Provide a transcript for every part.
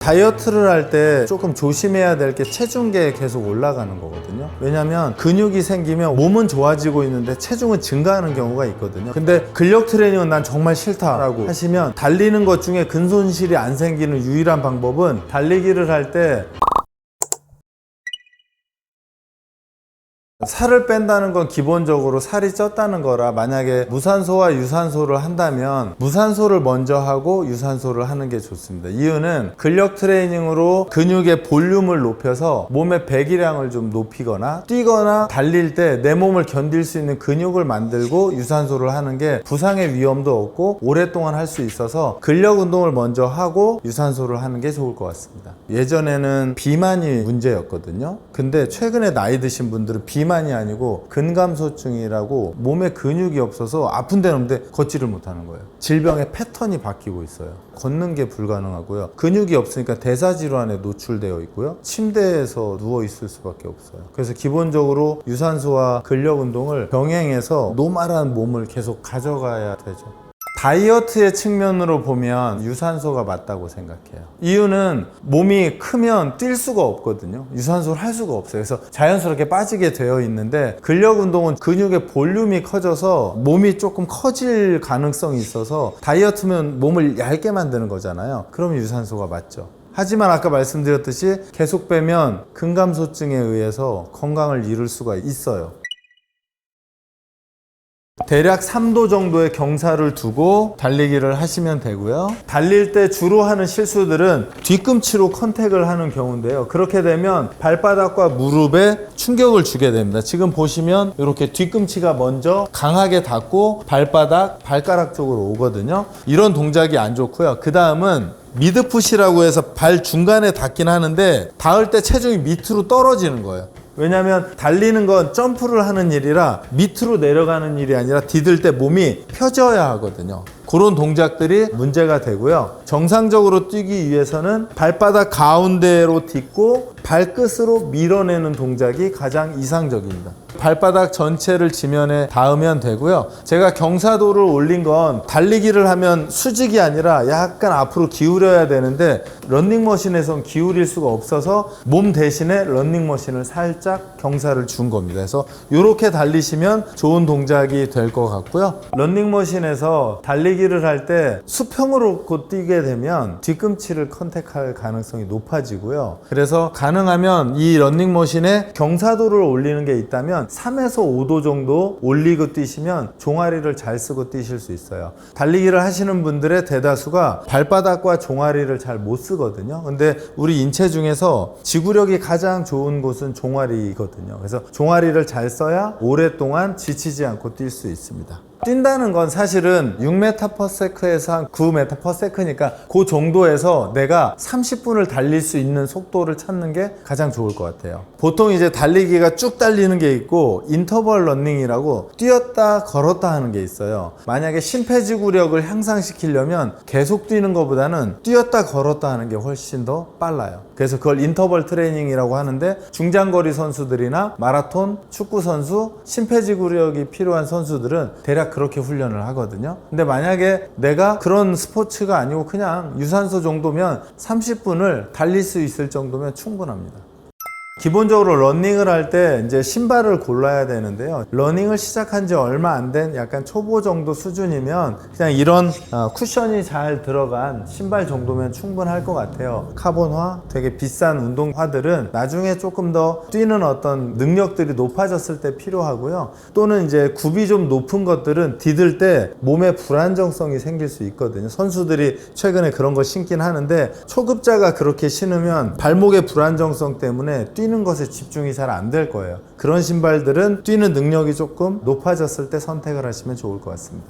다이어트를 할 때 조금 조심해야 될 게 체중계에 계속 올라가는 거거든요. 왜냐면 근육이 생기면 몸은 좋아지고 있는데 체중은 증가하는 경우가 있거든요. 근데 근력 트레이닝은 난 정말 싫다라고 하시면 달리는 것 중에 근손실이 안 생기는 유일한 방법은 달리기를 할 때 살을 뺀다는 건 기본적으로 살이 쪘다는 거라, 만약에 무산소와 유산소를 한다면 무산소를 먼저 하고 유산소를 하는 게 좋습니다. 이유는 근력 트레이닝으로 근육의 볼륨을 높여서 몸의 배기량을 좀 높이거나 뛰거나 달릴 때 내 몸을 견딜 수 있는 근육을 만들고 유산소를 하는 게 부상의 위험도 없고 오랫동안 할 수 있어서 근력 운동을 먼저 하고 유산소를 하는 게 좋을 것 같습니다. 예전에는 비만이 문제였거든요. 근데 최근에 나이 드신 분들은 비만이 아니고 근감소증이라고 몸에 근육이 없어서 아픈 데는 없는데 걷지를 못하는 거예요. 질병의 패턴이 바뀌고 있어요. 걷는 게 불가능하고요. 근육이 없으니까 대사질환에 노출되어 있고요. 침대에서 누워 있을 수밖에 없어요. 그래서 기본적으로 유산소와 근력 운동을 병행해서 노멀한 몸을 계속 가져가야 되죠. 다이어트의 측면으로 보면 유산소가 맞다고 생각해요. 이유는 몸이 크면 뛸 수가 없거든요. 유산소를 할 수가 없어요. 그래서 자연스럽게 빠지게 되어 있는데, 근력 운동은 근육의 볼륨이 커져서 몸이 조금 커질 가능성이 있어서, 다이어트면 몸을 얇게 만드는 거잖아요. 그럼 유산소가 맞죠. 하지만 아까 말씀드렸듯이 계속 빼면 근감소증에 의해서 건강을 잃을 수가 있어요. 대략 3도 정도의 경사를 두고 달리기를 하시면 되고요. 달릴 때 주로 하는 실수들은 뒤꿈치로 컨택을 하는 경우인데요. 그렇게 되면 발바닥과 무릎에 충격을 주게 됩니다. 지금 보시면 이렇게 뒤꿈치가 먼저 강하게 닿고 발가락 쪽으로 오거든요. 이런 동작이 안 좋고요. 그 다음은 미드풋이라고 해서 발 중간에 닿긴 하는데 닿을 때 체중이 밑으로 떨어지는 거예요. 왜냐하면 달리는 건 점프를 하는 일이라 밑으로 내려가는 일이 아니라 디딜 때 몸이 펴져야 하거든요. 그런 동작들이 문제가 되고요. 정상적으로 뛰기 위해서는 발바닥 가운데로 딛고 발끝으로 밀어내는 동작이 가장 이상적입니다. 발바닥 전체를 지면에 닿으면 되고요. 제가 경사도를 올린 건 달리기를 하면 수직이 아니라 약간 앞으로 기울여야 되는데 런닝머신에선 기울일 수가 없어서 몸 대신에 런닝머신을 살짝 경사를 준 겁니다. 그래서 이렇게 달리시면 좋은 동작이 될 것 같고요. 런닝머신에서 달리기를 할 때 수평으로 뛰게 되면 뒤꿈치를 컨택할 가능성이 높아지고요. 그래서 가능하면 이 런닝머신에 경사도를 올리는 게 있다면 3에서 5도 정도 올리고 뛰시면 종아리를 잘 쓰고 뛰실 수 있어요. 달리기를 하시는 분들의 대다수가 발바닥과 종아리를 잘 못 쓰거든요. 근데 우리 인체 중에서 지구력이 가장 좋은 곳은 종아리거든요. 그래서 종아리를 잘 써야 오랫동안 지치지 않고 뛸 수 있습니다. 뛴다는 건 사실은 6m/s에서 한 9m/s니까 그 정도에서 내가 30분을 달릴 수 있는 속도를 찾는 게 가장 좋을 것 같아요. 보통 이제 달리기가 쭉 달리는 게 있고 인터벌 러닝이라고 뛰었다 걸었다 하는 게 있어요. 만약에 심폐지구력을 향상시키려면 계속 뛰는 것보다는 뛰었다 걸었다 하는 게 훨씬 더 빨라요. 그래서 그걸 인터벌 트레이닝이라고 하는데, 중장거리 선수들이나 마라톤, 축구 선수, 심폐지구력이 필요한 선수들은 대략 그렇게 훈련을 하거든요. 근데 만약에 내가 그런 스포츠가 아니고 그냥 유산소 정도면 30분을 달릴 수 있을 정도면 충분합니다. 기본적으로 러닝을 할 때 이제 신발을 골라야 되는데요. 러닝을 시작한 지 얼마 안 된 약간 초보 정도 수준이면 그냥 이런 쿠션이 잘 들어간 신발 정도면 충분할 것 같아요. 카본화, 되게 비싼 운동화들은 나중에 조금 더 뛰는 어떤 능력들이 높아졌을 때 필요하고요. 또는 이제 굽이 좀 높은 것들은 디딜 때 몸에 불안정성이 생길 수 있거든요. 선수들이 최근에 그런 거 신긴 하는데, 초급자가 그렇게 신으면 발목의 불안정성 때문에 뛰는 것에 집중이 잘 안 될 거예요. 그런 신발들은 뛰는 능력이 조금 높아졌을 때 선택을 하시면 좋을 것 같습니다.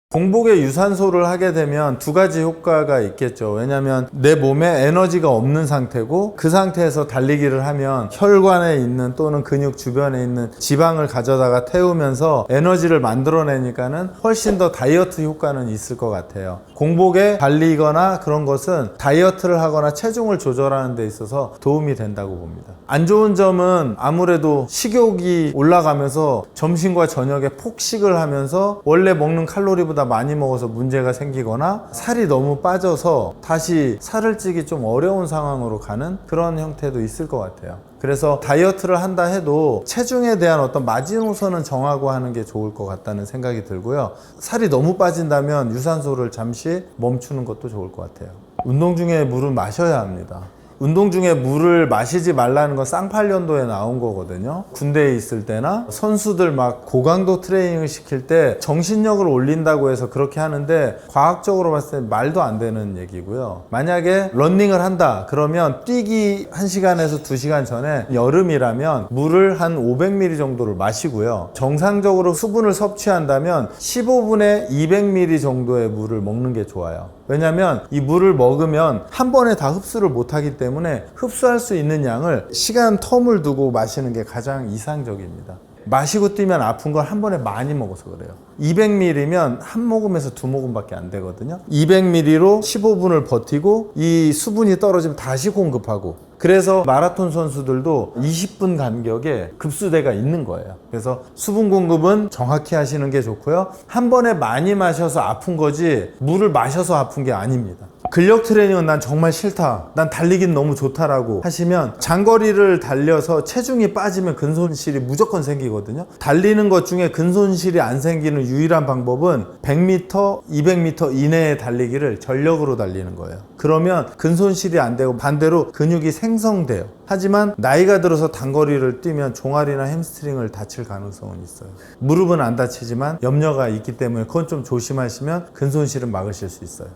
공복에 유산소를 하게 되면 두 가지 효과가 있겠죠. 왜냐하면 내 몸에 에너지가 없는 상태고, 그 상태에서 달리기를 하면 혈관에 있는 또는 근육 주변에 있는 지방을 가져다가 태우면서 에너지를 만들어내니까는 훨씬 더 다이어트 효과는 있을 것 같아요. 공복에 달리거나 그런 것은 다이어트를 하거나 체중을 조절하는 데 있어서 도움이 된다고 봅니다. 안 좋은 점은 아무래도 식욕이 올라가면서 점심과 저녁에 폭식을 하면서 원래 먹는 칼로리보다 많이 먹어서 문제가 생기거나 살이 너무 빠져서 다시 살을 찌기 좀 어려운 상황으로 가는 그런 형태도 있을 것 같아요. 그래서 다이어트를 한다 해도 체중에 대한 어떤 마지노선은 정하고 하는 게 좋을 것 같다는 생각이 들고요. 살이 너무 빠진다면 유산소를 잠시 멈추는 것도 좋을 것 같아요. 운동 중에 물은 마셔야 합니다. 운동 중에 물을 마시지 말라는 건 쌍팔년도에 나온 거거든요. 군대에 있을 때나 선수들 막 고강도 트레이닝을 시킬 때 정신력을 올린다고 해서 그렇게 하는데 과학적으로 봤을 때 말도 안 되는 얘기고요. 만약에 러닝을 한다 그러면 뛰기 1시간에서 2시간 전에 여름이라면 물을 한 500ml 정도를 마시고요. 정상적으로 수분을 섭취한다면 15분에 200ml 정도의 물을 먹는 게 좋아요. 왜냐면 이 물을 먹으면 한 번에 다 흡수를 못하기 때문에 흡수할 수 있는 양을 시간 텀을 두고 마시는 게 가장 이상적입니다. 마시고 뛰면 아픈 걸 한 번에 많이 먹어서 그래요. 200ml면 한 모금에서 두 모금밖에 안 되거든요. 200ml로 15분을 버티고 이 수분이 떨어지면 다시 공급하고, 그래서 마라톤 선수들도 20분 간격에 급수대가 있는 거예요. 그래서 수분 공급은 정확히 하시는 게 좋고요. 한 번에 많이 마셔서 아픈 거지 물을 마셔서 아픈 게 아닙니다. 근력 트레이닝은 난 정말 싫다, 난 달리긴 너무 좋다라고 하시면 장거리를 달려서 체중이 빠지면 근손실이 무조건 생기거든요. 달리는 것 중에 근손실이 안 생기는 유일한 방법은 100m, 200m 이내의 달리기를 전력으로 달리는 거예요. 그러면 근손실이 안 되고 반대로 근육이 생성돼요. 하지만 나이가 들어서 단거리를 뛰면 종아리나 햄스트링을 다칠 가능성은 있어요. 무릎은 안 다치지만 염려가 있기 때문에 그건 좀 조심하시면 근손실은 막으실 수 있어요.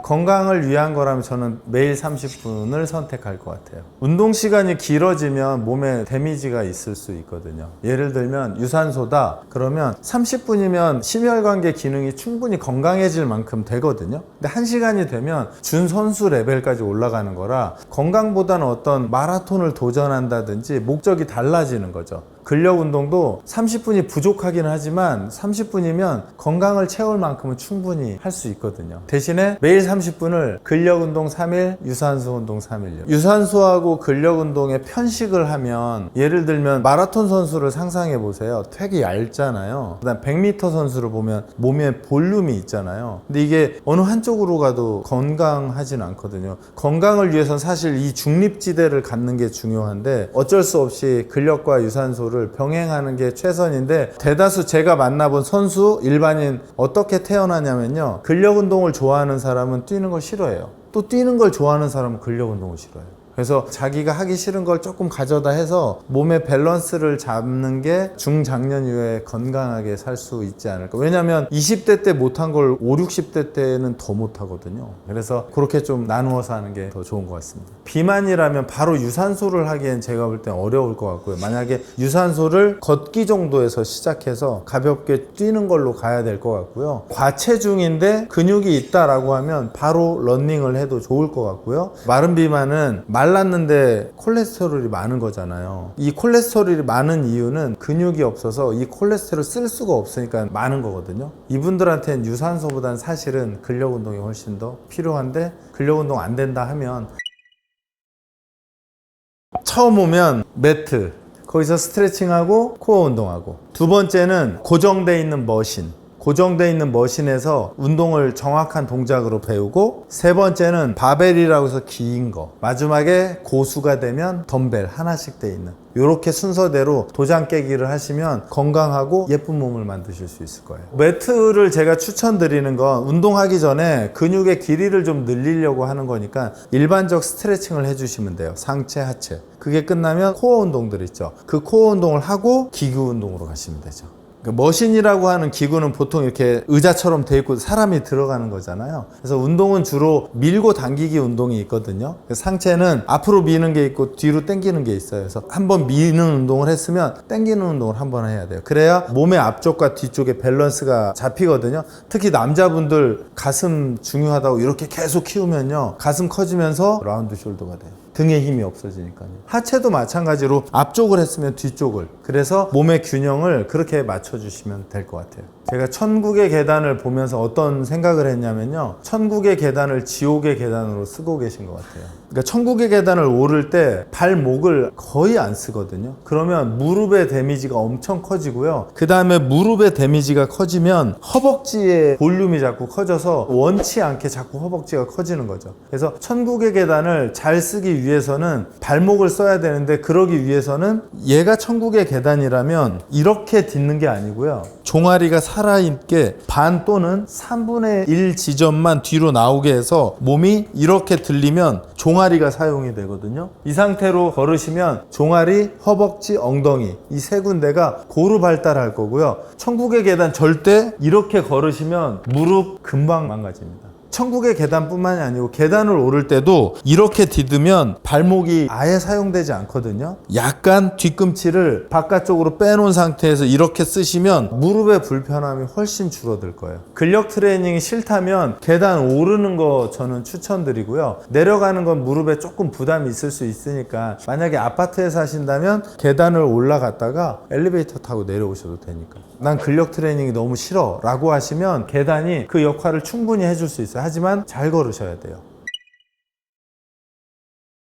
건강을 위한 거라면 저는 매일 30분을 선택할 것 같아요. 운동 시간이 길어지면 몸에 데미지가 있을 수 있거든요. 예를 들면 유산소다 그러면 30분이면 심혈관계 기능이 충분히 건강해질 만큼 되거든요. 근데 1시간이 되면 준선수 레벨까지 올라가는 거라 건강보다는 어떤 마라톤을 도전한다든지 목적이 달라지는 거죠. 근력 운동도 30분이 부족하긴 하지만 30분이면 건강을 채울 만큼은 충분히 할 수 있거든요. 대신에 매일 30분을 근력 운동 3일, 유산소 운동 3일요. 유산소하고 근력 운동에 편식을 하면, 예를 들면 마라톤 선수를 상상해 보세요. 되게 얇잖아요. 그다음 100m 선수를 보면 몸에 볼륨이 있잖아요. 근데 이게 어느 한쪽으로 가도 건강하진 않거든요. 건강을 위해서는 사실 이 중립지대를 갖는 게 중요한데 어쩔 수 없이 근력과 유산소를 병행하는 게 최선인데, 대다수 제가 만나본 선수, 일반인 어떻게 태어나냐면요, 근력 운동을 좋아하는 사람은 뛰는 걸 싫어해요. 또 뛰는 걸 좋아하는 사람은 근력 운동을 싫어해요. 그래서 자기가 하기 싫은 걸 조금 가져다 해서 몸의 밸런스를 잡는 게 중장년 이후에 건강하게 살 수 있지 않을까. 왜냐면 20대 때 못한 걸 5, 60대 때는 더 못하거든요. 그래서 그렇게 좀 나누어서 하는 게 더 좋은 것 같습니다. 비만이라면 바로 유산소를 하기엔 제가 볼 땐 어려울 것 같고요. 만약에 유산소를 걷기 정도에서 시작해서 가볍게 뛰는 걸로 가야 될 것 같고요. 과체중인데 근육이 있다라고 하면 바로 러닝을 해도 좋을 것 같고요. 마른 비만은 말랐는데 콜레스테롤이 많은 거잖아요. 이 콜레스테롤이 많은 이유는 근육이 없어서 이 콜레스테롤을 쓸 수가 없으니까 많은 거거든요. 이분들한테는 유산소보다는 사실은 근력 운동이 훨씬 더 필요한데, 근력 운동 안 된다 하면 처음 오면 매트, 거기서 스트레칭하고 코어 운동하고, 두 번째는 고정되어 있는 머신, 고정되어 있는 머신에서 운동을 정확한 동작으로 배우고, 세 번째는 바벨이라고 해서 긴 거, 마지막에 고수가 되면 덤벨 하나씩 돼 있는, 이렇게 순서대로 도장 깨기를 하시면 건강하고 예쁜 몸을 만드실 수 있을 거예요. 매트를 제가 추천드리는 건 운동하기 전에 근육의 길이를 좀 늘리려고 하는 거니까 일반적 스트레칭을 해주시면 돼요. 상체, 하체. 그게 끝나면 코어 운동들 있죠. 그 코어 운동을 하고 기구 운동으로 가시면 되죠. 머신이라고 하는 기구는 보통 이렇게 의자처럼 돼 있고 사람이 들어가는 거잖아요. 그래서 운동은 주로 밀고 당기기 운동이 있거든요. 상체는 앞으로 미는 게 있고 뒤로 당기는 게 있어요. 그래서 한번 미는 운동을 했으면 당기는 운동을 한번 해야 돼요. 그래야 몸의 앞쪽과 뒤쪽의 밸런스가 잡히거든요. 특히 남자분들 가슴 중요하다고 이렇게 계속 키우면요, 가슴 커지면서 라운드 숄더가 돼요. 등에 힘이 없어지니까요. 하체도 마찬가지로 앞쪽을 했으면 뒤쪽을, 그래서 몸의 균형을 그렇게 맞춰주시면 될 것 같아요. 제가 천국의 계단을 보면서 어떤 생각을 했냐면요. 천국의 계단을 지옥의 계단으로 쓰고 계신 것 같아요. 그러니까 천국의 계단을 오를 때 발목을 거의 안 쓰거든요. 그러면 무릎의 데미지가 엄청 커지고요. 그 다음에 무릎의 데미지가 커지면 허벅지의 볼륨이 자꾸 커져서 원치 않게 자꾸 허벅지가 커지는 거죠. 그래서 천국의 계단을 잘 쓰기 위해서는 발목을 써야 되는데, 그러기 위해서는 얘가 천국의 계단이라면 이렇게 딛는 게 아니고요. 종아리가 살아있게 반 또는 3분의 1 지점만 뒤로 나오게 해서 몸이 이렇게 들리면 종아리가 사용이 되거든요. 이 상태로 걸으시면 종아리, 허벅지, 엉덩이 이 세 군데가 고루 발달할 거고요. 천국의 계단 절대 이렇게 걸으시면 무릎 금방 망가집니다. 천국의 계단뿐만이 아니고 계단을 오를 때도 이렇게 디디면 발목이 아예 사용되지 않거든요. 약간 뒤꿈치를 바깥쪽으로 빼놓은 상태에서 이렇게 쓰시면 무릎의 불편함이 훨씬 줄어들 거예요. 근력 트레이닝이 싫다면 계단 오르는 거 저는 추천드리고요. 내려가는 건 무릎에 조금 부담이 있을 수 있으니까, 만약에 아파트에 사신다면 계단을 올라갔다가 엘리베이터 타고 내려오셔도 되니까. 난 근력 트레이닝이 너무 싫어 라고 하시면 계단이 그 역할을 충분히 해줄 수 있어요. 하지만 잘 걸으셔야 돼요.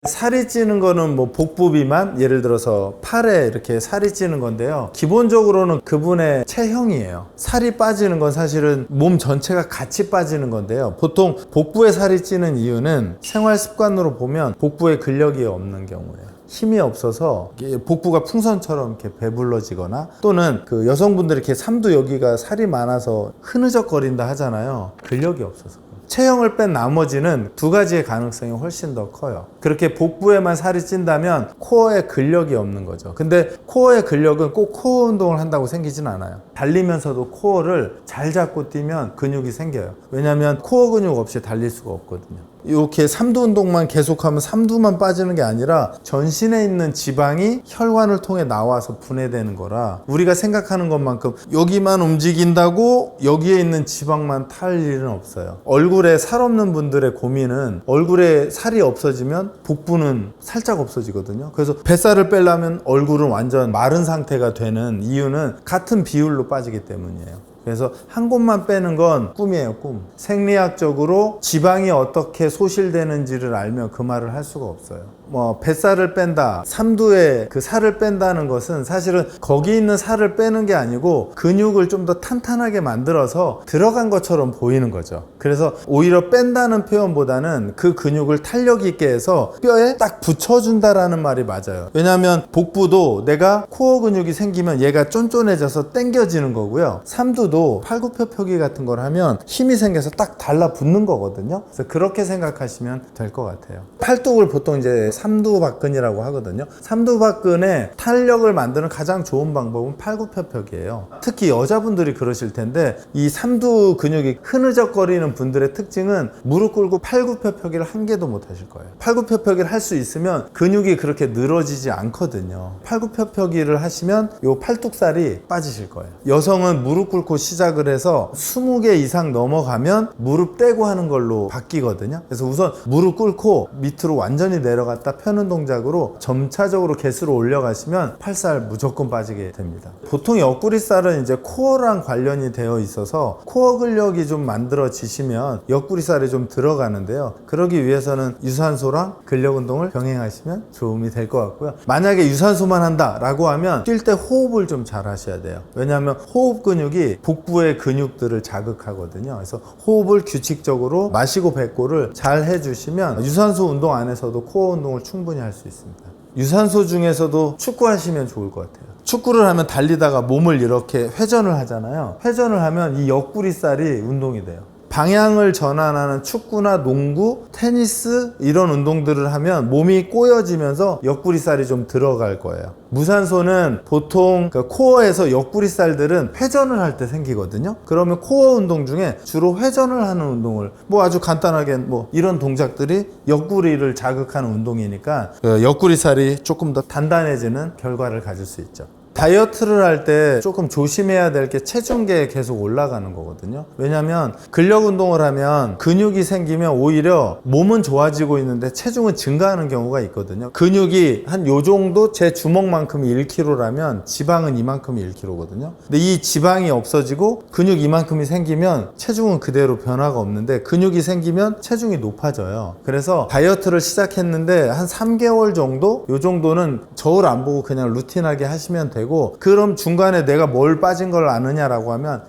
살이 찌는 거는 뭐 복부 비만, 예를 들어서 팔에 이렇게 살이 찌는 건데요. 기본적으로는 그분의 체형이에요. 살이 빠지는 건 사실은 몸 전체가 같이 빠지는 건데요. 보통 복부에 살이 찌는 이유는 생활 습관으로 보면 복부에 근력이 없는 경우예요. 힘이 없어서 복부가 풍선처럼 이렇게 배불러지거나, 또는 그 여성분들이 이렇게 삼두 여기가 살이 많아서 흐느적거린다 하잖아요. 근력이 없어서. 체형을 뺀 나머지는 두 가지의 가능성이 훨씬 더 커요. 그렇게 복부에만 살이 찐다면 코어에 근력이 없는 거죠. 근데 코어의 근력은 꼭 코어 운동을 한다고 생기진 않아요. 달리면서도 코어를 잘 잡고 뛰면 근육이 생겨요. 왜냐하면 코어 근육 없이 달릴 수가 없거든요. 이렇게 삼두 운동만 계속하면 삼두만 빠지는 게 아니라 전신에 있는 지방이 혈관을 통해 나와서 분해되는 거라, 우리가 생각하는 것만큼 여기만 움직인다고 여기에 있는 지방만 탈 일은 없어요. 얼굴에 살 없는 분들의 고민은 얼굴에 살이 없어지면 복부는 살짝 없어지거든요. 그래서 뱃살을 빼려면 얼굴은 완전 마른 상태가 되는 이유는 같은 비율로 빠지기 때문이에요. 그래서 한 곳만 빼는 건 꿈이에요, 꿈. 생리학적으로 지방이 어떻게 소실되는지를 알면 그 말을 할 수가 없어요. 뭐 뱃살을 뺀다, 삼두에 그 살을 뺀다는 것은 사실은 거기 있는 살을 빼는 게 아니고 근육을 좀 더 탄탄하게 만들어서 들어간 것처럼 보이는 거죠. 그래서 오히려 뺀다는 표현보다는 그 근육을 탄력 있게 해서 뼈에 딱 붙여준다라는 말이 맞아요. 왜냐하면 복부도 내가 코어 근육이 생기면 얘가 쫀쫀해져서 당겨지는 거고요. 삼두도 팔굽혀펴기 같은 걸 하면 힘이 생겨서 딱 달라붙는 거거든요. 그래서 그렇게 생각하시면 될 것 같아요. 팔뚝을 보통 이제 삼두박근이라고 하거든요. 삼두박근의 탄력을 만드는 가장 좋은 방법은 팔굽혀펴기예요. 특히 여자분들이 그러실 텐데, 이 삼두 근육이 흐느적거리는 분들의 특징은 무릎 꿇고 팔굽혀펴기를 한 개도 못 하실 거예요. 팔굽혀펴기를 할 수 있으면 근육이 그렇게 늘어지지 않거든요. 팔굽혀펴기를 하시면 요 팔뚝살이 빠지실 거예요. 여성은 무릎 꿇고 시작을 해서 20개 이상 넘어가면 무릎 떼고 하는 걸로 바뀌거든요. 그래서 우선 무릎 꿇고 밑으로 완전히 내려갔다 펴는 동작으로 점차적으로 개수를 올려가시면 팔살 무조건 빠지게 됩니다. 보통 옆구리살은 이제 코어랑 관련이 되어 있어서 코어 근력이 좀 만들어지시면 옆구리살이 좀 들어가는데요. 그러기 위해서는 유산소랑 근력 운동을 병행하시면 도움이 될 것 같고요. 만약에 유산소만 한다 라고 하면 뛸 때 호흡을 좀 잘 하셔야 돼요. 왜냐하면 호흡 근육이 복부의 근육들을 자극하거든요. 그래서 호흡을 규칙적으로 마시고 뱉고를 잘 해주시면 유산소 운동 안에서도 코어 운동을 충분히 할 수 있습니다. 유산소 중에서도 축구 하시면 좋을 것 같아요. 축구를 하면 달리다가 몸을 이렇게 회전을 하잖아요. 회전을 하면 이 옆구리살이 운동이 돼요. 방향을 전환하는 축구나 농구, 테니스 이런 운동들을 하면 몸이 꼬여지면서 옆구리살이 좀 들어갈 거예요. 무산소는 보통 코어에서 옆구리살들은 회전을 할 때 생기거든요. 그러면 코어 운동 중에 주로 회전을 하는 운동을 뭐 아주 간단하게 뭐 이런 동작들이 옆구리를 자극하는 운동이니까 옆구리살이 조금 더 단단해지는 결과를 가질 수 있죠. 다이어트를 할 때 조금 조심해야 될 게 체중계에 계속 올라가는 거거든요. 왜냐하면 근력 운동을 하면 근육이 생기면 오히려 몸은 좋아지고 있는데 체중은 증가하는 경우가 있거든요. 근육이 한 요 정도 제 주먹만큼이 1kg라면 지방은 이만큼이 1kg거든요. 근데 이 지방이 없어지고 근육 이만큼이 생기면 체중은 그대로 변화가 없는데 근육이 생기면 체중이 높아져요. 그래서 다이어트를 시작했는데 한 3개월 정도? 요 정도는 저울 안 보고 그냥 루틴하게 하시면 되고, 그럼 중간에 내가 뭘 빠진 걸 아느냐라고 하면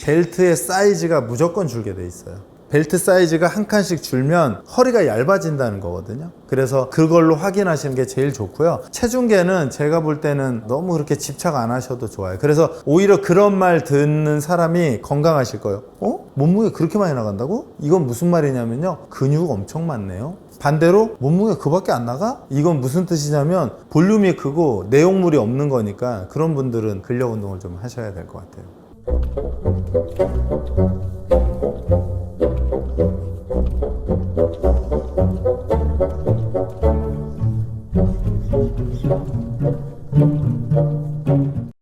벨트의 사이즈가 무조건 줄게 돼 있어요. 벨트 사이즈가 한 칸씩 줄면 허리가 얇아진다는 거거든요. 그래서 그걸로 확인하시는 게 제일 좋고요. 체중계는 제가 볼 때는 너무 그렇게 집착 안 하셔도 좋아요. 그래서 오히려 그런 말 듣는 사람이 건강하실 거예요. 몸무게 그렇게 많이 나간다고? 이건 무슨 말이냐면요, 근육 엄청 많네요. 반대로 몸무게 그밖에 안 나가? 이건 무슨 뜻이냐면 볼륨이 크고 내용물이 없는 거니까, 그런 분들은 근력 운동을 좀 하셔야 될 것 같아요.